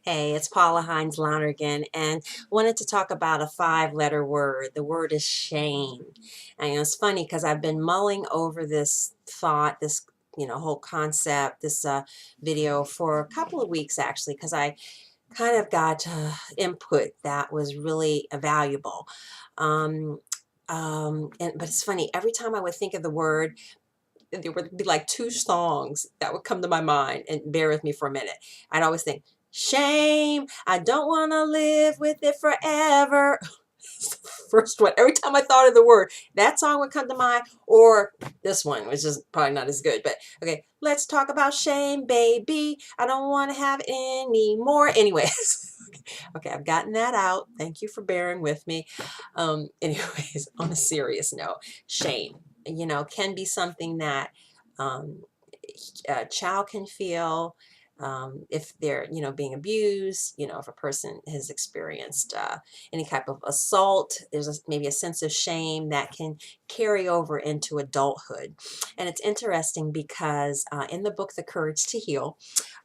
Hey, it's Paula Hines Lonergan, and wanted to talk about a five-letter word. The word is shame. And it's funny because I've been mulling over this thought, this whole concept, this video for a couple of weeks actually, because I kind of got input that was really valuable. Um, but it's funny, every time I would think of the word, there would be like two songs that would come to my mind, and bear with me for a minute. I'd always think, shame, I don't want to live with it forever. First one, every time I thought of the word, that song would come to mind, or this one, which is probably not as good, but okay, let's talk about shame, baby. I don't want to have it anymore. Anyways, okay, I've gotten that out. Thank you for bearing with me. Anyways, on a serious note, shame, can be something that um, a child can feel if they're, being abused, if a person has experienced any type of assault, there's maybe a sense of shame that can carry over into adulthood. And it's interesting because in the book, The Courage to Heal,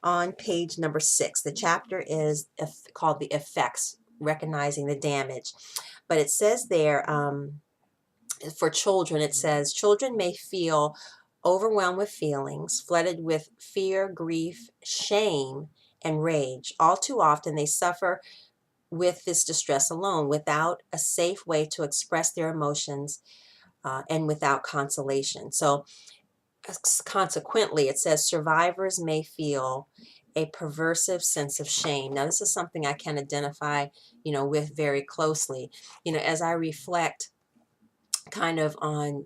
on page number 6, the chapter is called The Effects, Recognizing the Damage. But it says there, for children, it says, children may feel overwhelmed with feelings, flooded with fear, grief, shame, and rage. All too often, they suffer with this distress alone, without a safe way to express their emotions and without consolation. So, consequently, it says survivors may feel a pervasive sense of shame. Now, this is something I can identify, with very closely. As I reflect kind of on,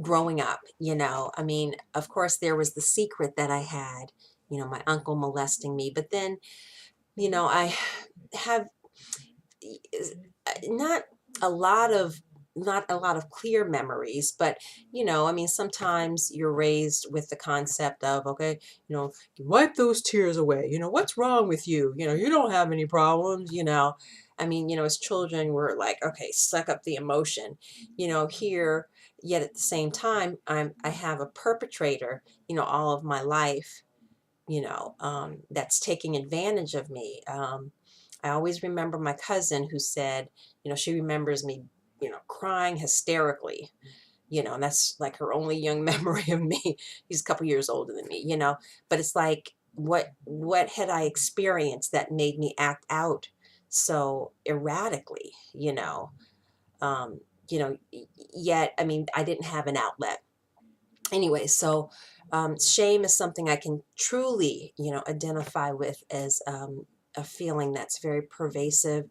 growing up, I mean, of course, there was the secret that I had, my uncle molesting me, but then, I have not a lot of clear memories, but I mean, sometimes you're raised with the concept of, okay, wipe those tears away, what's wrong with you, you don't have any problems, I mean, as children we're like, okay, suck up the emotion, here. Yet at the same time, I have a perpetrator, all of my life, that's taking advantage of me. I always remember my cousin who said, she remembers me, crying hysterically, and that's like her only young memory of me. He's a couple years older than me, but it's like, what had I experienced that made me act out so erratically, um, yet, I mean, I didn't have an outlet. Anyway, so shame is something I can truly, identify with as a feeling that's very pervasive,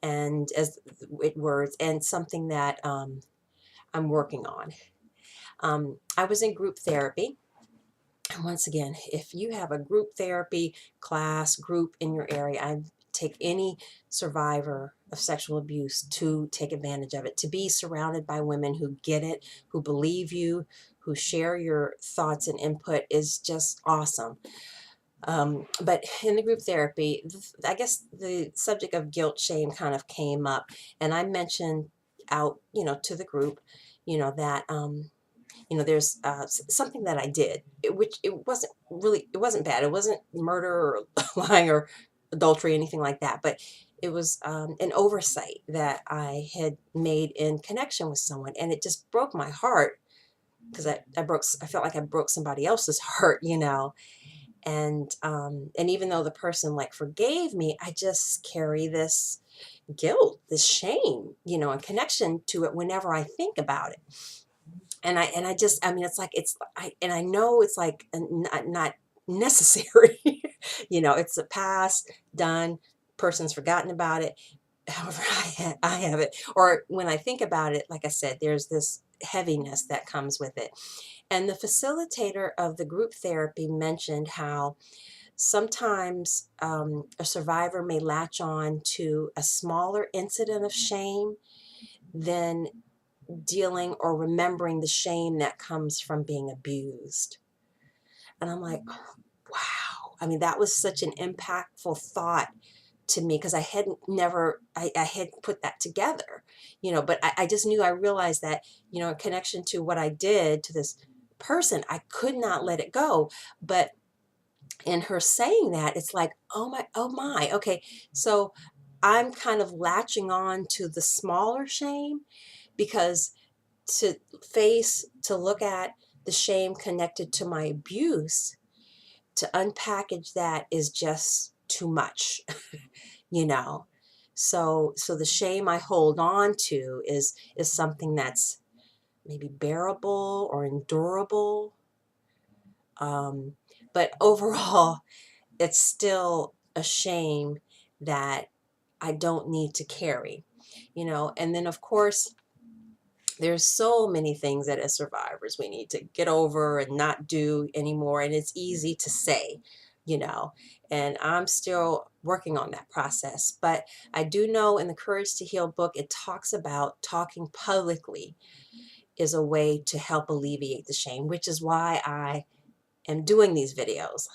and as it words, and something that I'm working on. I was in group therapy. And once again, if you have a group therapy class, group in your area, I take any survivor of sexual abuse to take advantage of it, to be surrounded by women who get it, who believe you, who share your thoughts and input is just awesome. But in the group therapy, I guess the subject of guilt, shame kind of came up, and I mentioned out, to the group, that there's something that I did, which it wasn't bad. It wasn't murder or lying or adultery, anything like that. But it was an oversight that I had made in connection with someone, and it just broke my heart because I felt like I broke somebody else's heart, and even though the person like forgave me, I just carry this guilt, this shame, in connection to it whenever I think about it. And I just, I mean, it's like, I know it's like not necessary. It's a past, done, person's forgotten about it. However, I have it. Or when I think about it, like I said, there's this heaviness that comes with it. And the facilitator of the group therapy mentioned how sometimes a survivor may latch on to a smaller incident of shame than dealing or remembering the shame that comes from being abused. And I'm like, wow. I mean, that was such an impactful thought to me because I had put that together, but I just knew, I realized that, in connection to what I did to this person, I could not let it go. But And her saying that, it's like, oh my, okay. So I'm kind of latching on to the smaller shame, because to look at the shame connected to my abuse, to unpackage that is just too much, you know. So the shame I hold on to is something that's maybe bearable or endurable. But overall, it's still a shame that I don't need to carry, you know. And then, of course, there's so many things that as survivors we need to get over and not do anymore. And it's easy to say, you know, and I'm still working on that process. But I do know in the Courage to Heal book, it talks about talking publicly is a way to help alleviate the shame, which is why I am doing these videos.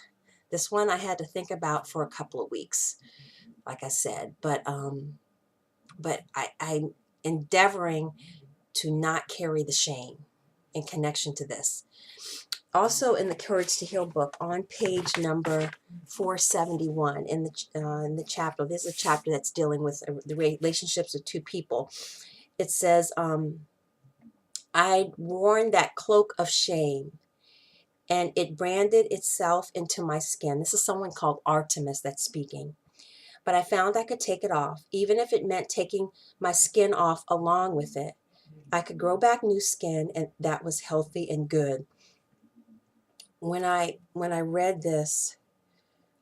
This one I had to think about for a couple of weeks, like I said, but I'm endeavoring to not carry the shame in connection to this. Also, in the Courage to Heal book, on page number 471 in the chapter, there's a chapter that's dealing with the relationships of two people. It says, "I'd worn that cloak of shame, and it branded itself into my skin." This is someone called Artemis that's speaking. "But I found I could take it off, even if it meant taking my skin off along with it. I could grow back new skin, and that was healthy and good." When I read this,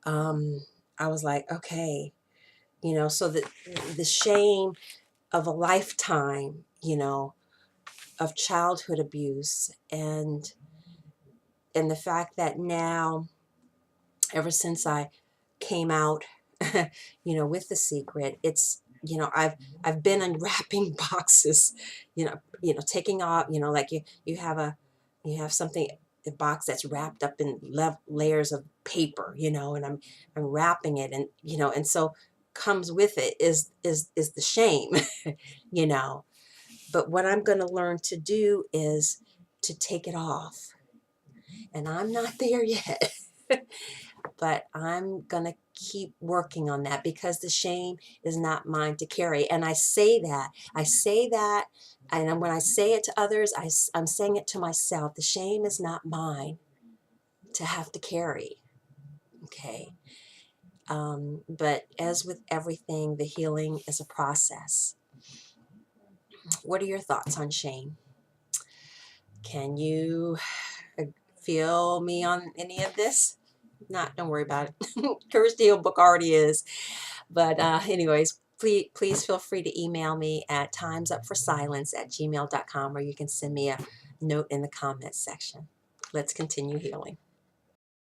I was like, okay, you know, so the shame of a lifetime, you know, of childhood abuse, and the fact that now, ever since I came out, you know, with the secret, it's, you know, I've been unwrapping boxes, you know, taking off, you know, like you have something, a box that's wrapped up in layers of paper, you know, and I'm wrapping it, and you know, and so comes with it is the shame, you know. But what I'm going to learn to do is to take it off, and I'm not there yet. But I'm going to keep working on that, because the shame is not mine to carry. And I say that, and when I say it to others, I'm saying it to myself. The shame is not mine to have to carry, okay? But as with everything, the healing is a process. What are your thoughts on shame? Can you feel me on any of this? Not, don't worry about it. Courage to Heal book already is. But anyways, please feel free to email me at timesupforsilence@gmail.com, or you can send me a note in the comments section. Let's continue healing.